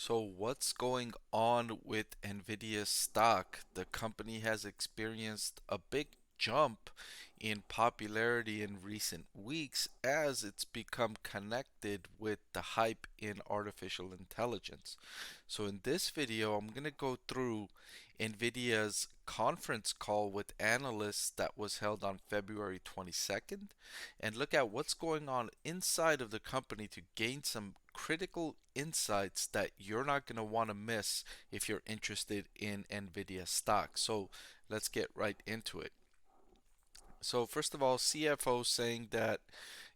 So what's going on with Nvidia stock? The company has experienced a big jump in popularity in recent weeks as it's become connected with the hype in artificial intelligence. So in this video, I'm going to go through Nvidia's conference call with analysts that was held on February 22nd and look at what's going on inside of the company to gain some critical insights that you're not going to want to miss if you're interested in Nvidia stock. So let's get right into it. So first of all, CFO saying that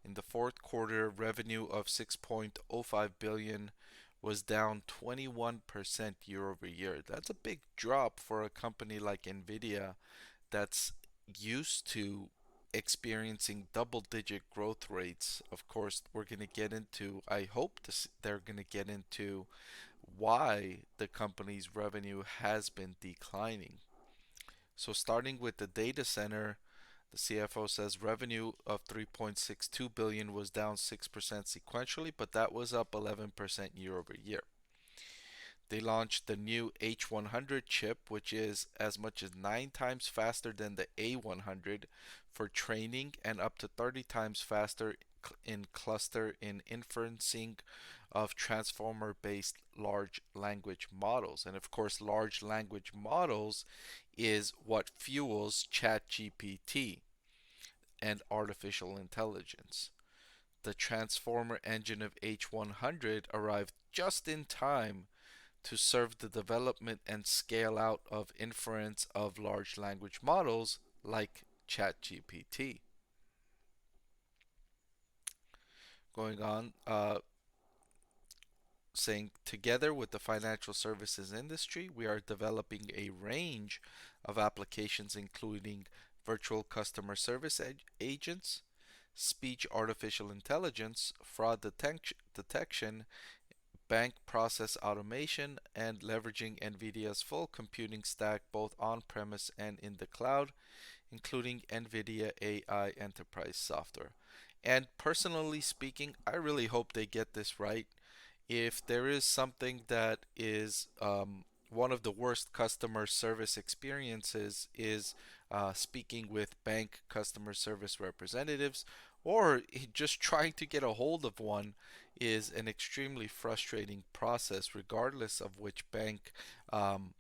in the fourth quarter, revenue of 6.05 billion was down 21% year over year. That's a big drop for a company like Nvidia that's used to experiencing double digit growth rates. Of course, we're going to get into, I hope they're going to get into why the company's revenue has been declining. So, starting with the data center, the CFO says revenue of 3.62 billion was down 6% sequentially, but that was up 11% year over year. They launched the new H100 chip, which is as much as 9 times faster than the A100 for training and up to 30 times faster in cluster in inferencing of transformer based large language models. And of course, large language models is what fuels ChatGPT and artificial intelligence. The transformer engine of H100 arrived just in time to serve the development and scale out of inference of large language models like ChatGPT. Going on, saying together with the financial services industry, we are developing a range of applications including virtual customer service agents, speech artificial intelligence, fraud detection, bank process automation, and leveraging NVIDIA's full computing stack both on premise and in the cloud, including NVIDIA AI enterprise software. And personally speaking, I really hope they get this right. If there is something that is one of the worst customer service experiences is speaking with bank customer service representatives or just trying to get a hold of one is an extremely frustrating process regardless of which bank um,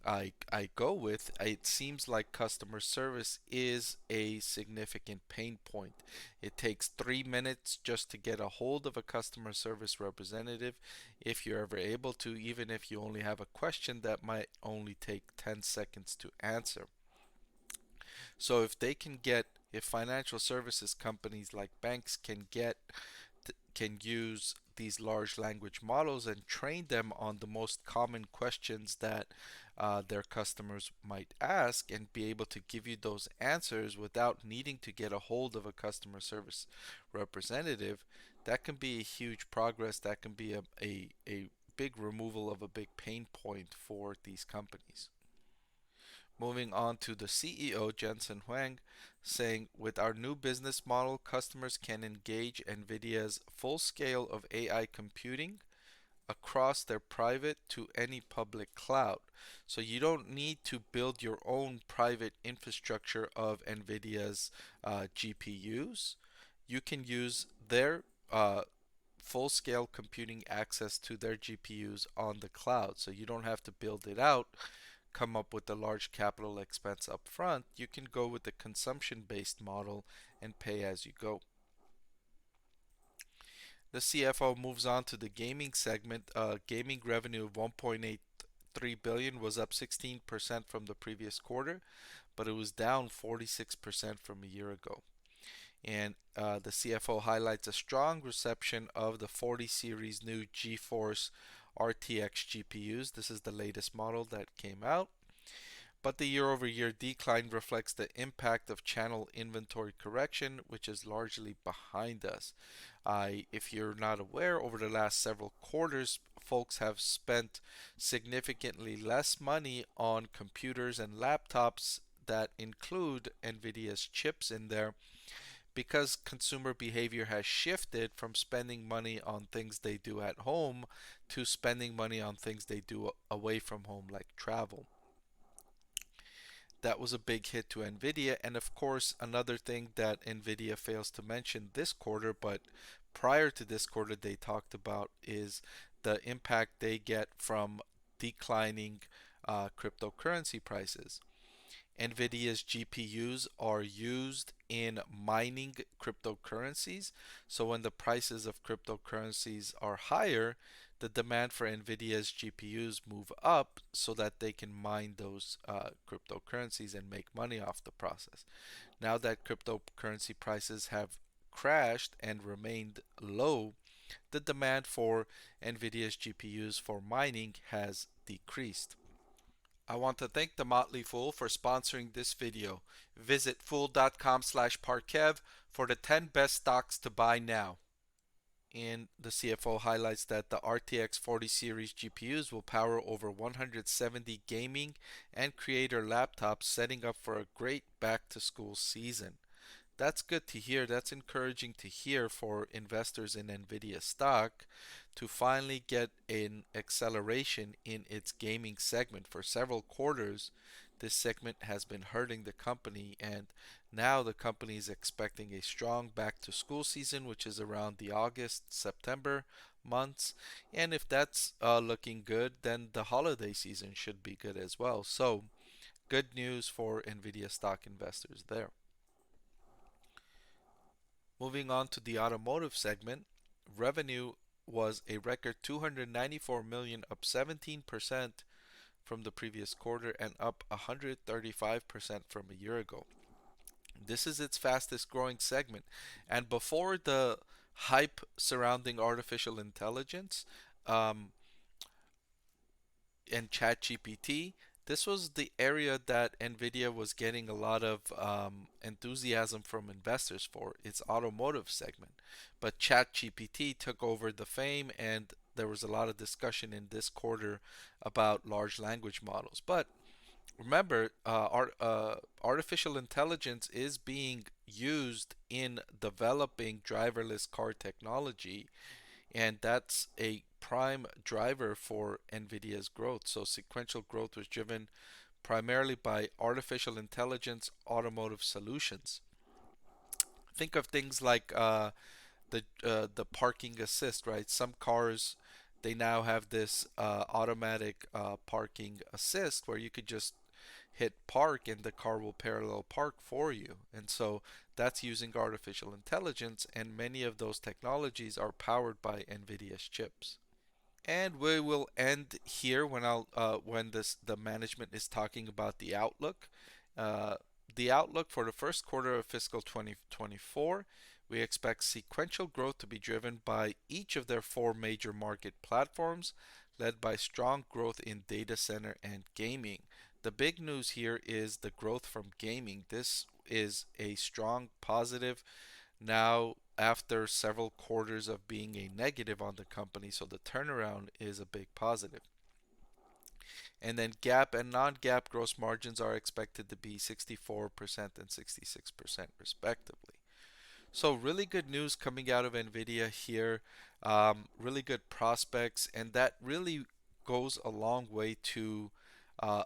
I go with. It seems like customer service is a significant pain point. It takes 3 minutes just to get a hold of a customer service representative if you're ever able to, even if you only have a question that might only take 10 seconds to answer. So if financial services companies like banks can use these large language models and train them on the most common questions that their customers might ask and be able to give you those answers without needing to get a hold of a customer service representative, that can be a huge progress. That can be a big removal of a big pain point for these companies. Moving on to the CEO, Jensen Huang, saying, with our new business model, customers can engage NVIDIA's full scale of AI computing across their private to any public cloud. So you don't need to build your own private infrastructure of NVIDIA's GPUs. You can use their full scale computing access to their GPUs on the cloud. So you don't have to build it out, come up with a large capital expense up front. You can go with the consumption based model and pay as you go. The CFO moves on to the gaming segment. Gaming revenue of 1.83 billion was up 16% from the previous quarter, but it was down 46% from a year ago. And the CFO highlights a strong reception of the 40 series new GeForce RTX GPUs. This is the latest model that came out. But the year-over-year decline reflects the impact of channel inventory correction, which is largely behind us. If you're not aware, over the last several quarters, folks have spent significantly less money on computers and laptops that include NVIDIA's chips in there because consumer behavior has shifted from spending money on things they do at home to spending money on things they do away from home, like travel. That was a big hit to Nvidia. And of course, another thing that Nvidia fails to mention this quarter, but prior to this quarter they talked about, is the impact they get from declining cryptocurrency prices. NVIDIA's GPUs are used in mining cryptocurrencies. So when the prices of cryptocurrencies are higher, the demand for NVIDIA's GPUs move up so that they can mine those cryptocurrencies and make money off the process. Now that cryptocurrency prices have crashed and remained low, the demand for NVIDIA's GPUs for mining has decreased. I want to thank the Motley Fool for sponsoring this video. Visit fool.com/parkev for the 10 best stocks to buy now. And the CFO highlights that the RTX 40 series GPUs will power over 170 gaming and creator laptops, setting up for a great back to school season. That's good to hear. That's encouraging to hear for investors in Nvidia stock to finally get an acceleration in its gaming segment. For several quarters, this segment has been hurting the company, and now the company is expecting a strong back to school season, which is around the August, September months. And if that's looking good, then the holiday season should be good as well. So, good news for Nvidia stock investors there. Moving on to the automotive segment, revenue was a record 294 million, up 17% from the previous quarter and up 135% from a year ago. This is its fastest growing segment. And before the hype surrounding artificial intelligence, um, and ChatGPT, this was the area that Nvidia was getting a lot of enthusiasm from investors for, its automotive segment. But ChatGPT took over the fame, and there was a lot of discussion in this quarter about large language models. But remember, artificial intelligence is being used in developing driverless car technology, and that's a prime driver for Nvidia's growth. So sequential growth was driven primarily by artificial intelligence automotive solutions. Think of things like the parking assist, right? Some cars, they now have this automatic parking assist where you could just hit park and the car will parallel park for you. And so that's using artificial intelligence, and many of those technologies are powered by Nvidia's chips. And we will end here when the management is talking about the outlook. Uh, the outlook for the first quarter of fiscal 2024, we expect sequential growth to be driven by each of their four major market platforms, led by strong growth in data center and gaming. The big news here is the growth from gaming. This is a strong positive now after several quarters of being a negative on the company, so the turnaround is a big positive. And then GAAP and non-GAAP gross margins are expected to be 64% and 66% respectively. So really good news coming out of Nvidia here, really good prospects, and that really goes a long way to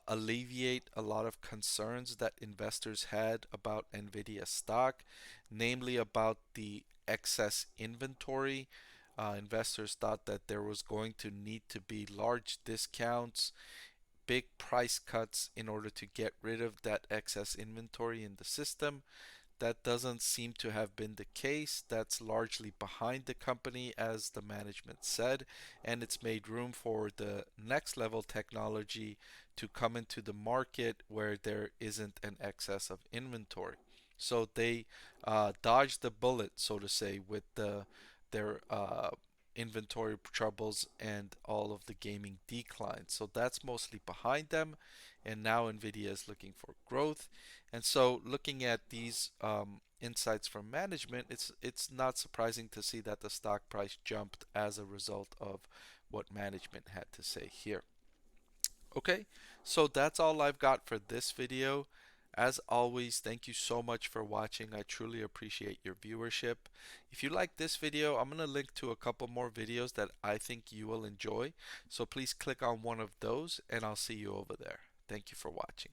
alleviate a lot of concerns that investors had about Nvidia stock, namely about the excess inventory. Investors thought that there was going to need to be large discounts, big price cuts in order to get rid of that excess inventory in the system. That doesn't seem to have been the case. That's largely behind the company, as the management said, and it's made room for the next level technology to come into the market where there isn't an excess of inventory. So they dodged the bullet, so to say, with their inventory troubles and all of the gaming decline. So that's mostly behind them, and now Nvidia is looking for growth. And so, looking at these insights from management, it's not surprising to see that the stock price jumped as a result of what management had to say here. Okay, so that's all I've got for this video. As always, thank you so much for watching. I truly appreciate your viewership. If you like this video, I'm going to link to a couple more videos that I think you will enjoy. So please click on one of those and I'll see you over there. Thank you for watching.